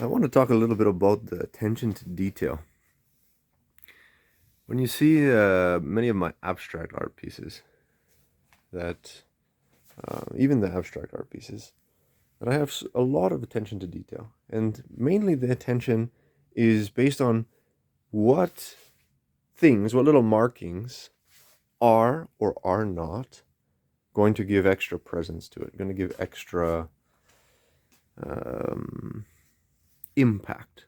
I want to talk a little bit about the attention to detail. When you see many of my abstract art pieces, that even the abstract art pieces, that I have a lot of attention to detail, and mainly the attention is based on what things, what little markings are or are not going to give extra presence to it, going to give extra um, impact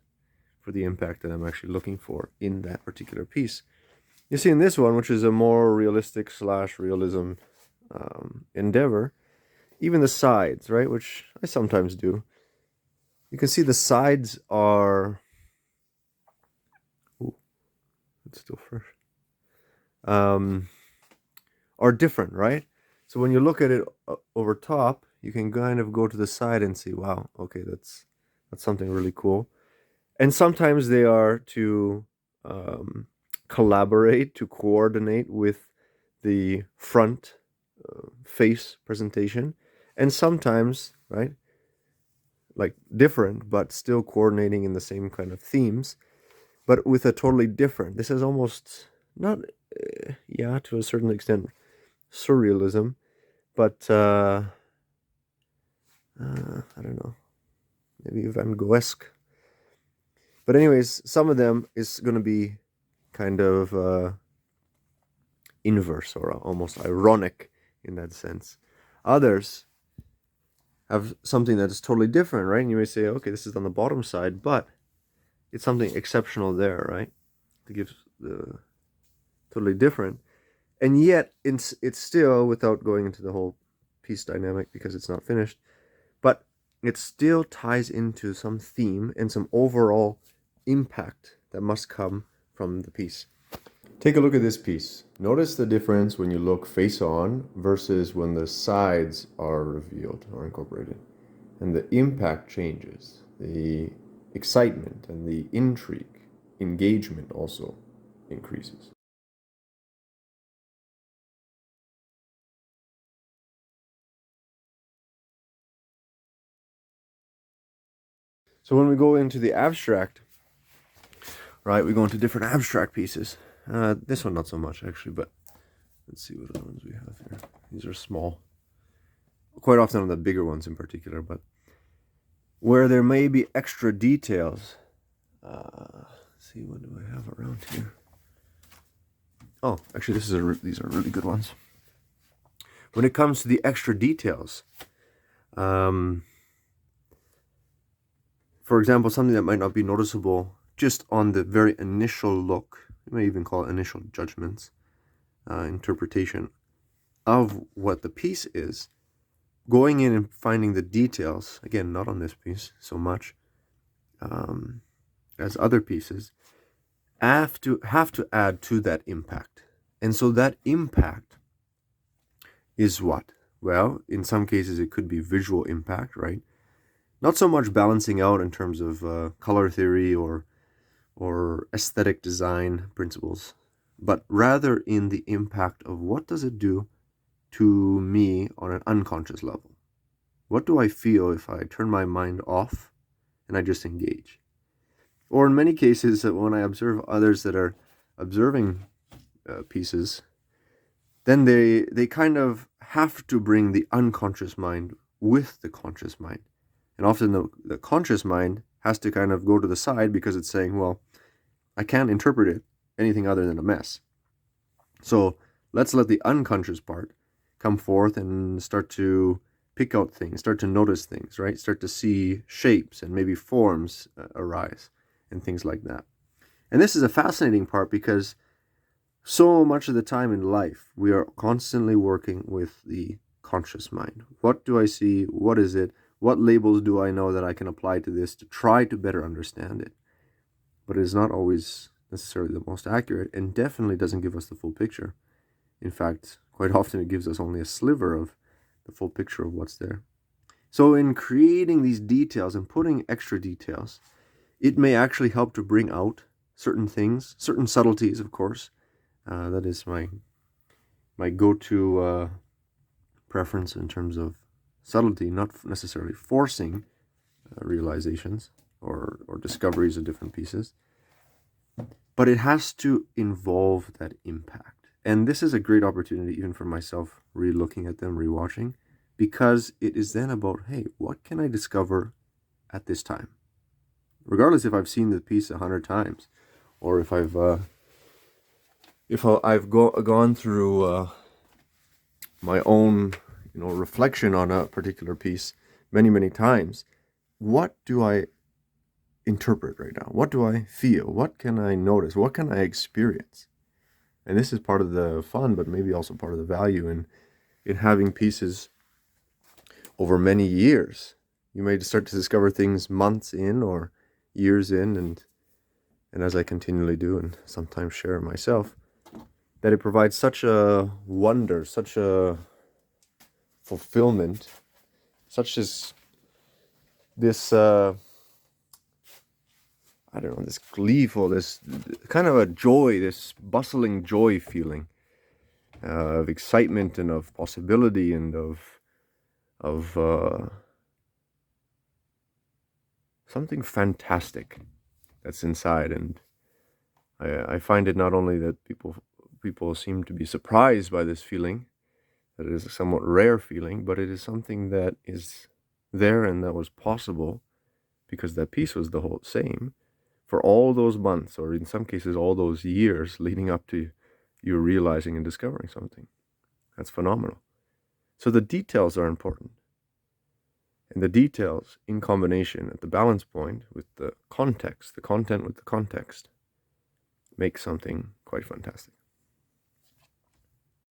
for the impact that I'm actually looking for in that particular piece. You see, in this one, which is a more realistic slash realism endeavor, even the sides, right, which I sometimes do, you can see the sides are. Ooh, it's still fresh. Um, are different, right? So when you look at it over top, you can kind of go to the side and see, wow, okay, that's something really cool. And sometimes they are to um, collaborate, to coordinate with the front face presentation, and sometimes, right, like different, but still coordinating in the same kind of themes, but with a totally different. This is almost not, yeah, to a certain extent, surrealism, but I don't know, maybe Van Gogh-esque. But anyways, some of them is going to be kind of inverse or almost ironic in that sense. Others have something that is totally different, right? And you may say, okay, this is on the bottom side, but it's something exceptional there, right? It gives the totally different. And yet it's still, without going into the whole piece dynamic because it's not finished, but it still ties into some theme and some overall impact that must come from the piece. Take a look at this piece. Notice the difference when you look face on versus when the sides are revealed or incorporated. And the impact changes. The excitement and the intrigue, engagement also increases. So when we go into the abstract, right, we go into different abstract pieces. This one not so much actually, but let's see what other ones we have here. These are small. Quite often on the bigger ones in particular, but where there may be extra details. Let's see, what do I have around here? Oh, actually, these are really good ones. When it comes to the extra details, for example, something that might not be noticeable just on the very initial look, you may even call it initial judgments, interpretation of what the piece is, going in and finding the details, again, not on this piece so much as other pieces, have to add to that impact. And so that impact is what? Well, in some cases it could be visual impact, right? Not so much balancing out in terms of color theory or aesthetic design principles, but rather in the impact of what does it do to me on an unconscious level. What do I feel if I turn my mind off and I just engage? Or in many cases, when I observe others that are observing pieces, then they kind of have to bring the unconscious mind with the conscious mind. And often the conscious mind has to kind of go to the side because it's saying, well, I can't interpret it anything other than a mess. So let's let the unconscious part come forth and start to pick out things, start to notice things, right? Start to see shapes and maybe forms arise and things like that. And this is a fascinating part because so much of the time in life, we are constantly working with the conscious mind. What do I see? What is it? What labels do I know that I can apply to this to try to better understand it? But it is not always necessarily the most accurate and definitely doesn't give us the full picture. In fact, quite often it gives us only a sliver of the full picture of what's there. So in creating these details and putting extra details, it may actually help to bring out certain things, certain subtleties, of course. That is my go-to preference in terms of subtlety, not necessarily forcing realizations, or discoveries of different pieces. But it has to involve that impact. And this is a great opportunity, even for myself, re-looking at them, rewatching, because it is then about, hey, what can I discover at this time? Regardless if I've seen the piece 100 times, or if I've gone through my own reflection on a particular piece many times, what do I interpret right now? What do I feel? What can I notice? What can I experience? And this is part of the fun, but maybe also part of the value in having pieces over many years. You may start to discover things months in or years in, and as I continually do and sometimes share myself, that it provides such a wonder, such a fulfillment, such as this I don't know, this gleeful, this kind of a joy, this bustling joy feeling of excitement and of possibility and of something fantastic that's inside. And I find it not only that people seem to be surprised by this feeling, that it is a somewhat rare feeling, but it is something that is there and that was possible because that piece was the whole same for all those months, or in some cases all those years leading up to you realizing and discovering something. That's phenomenal. So the details are important. And the details in combination at the balance point with the context, the content with the context, make something quite fantastic.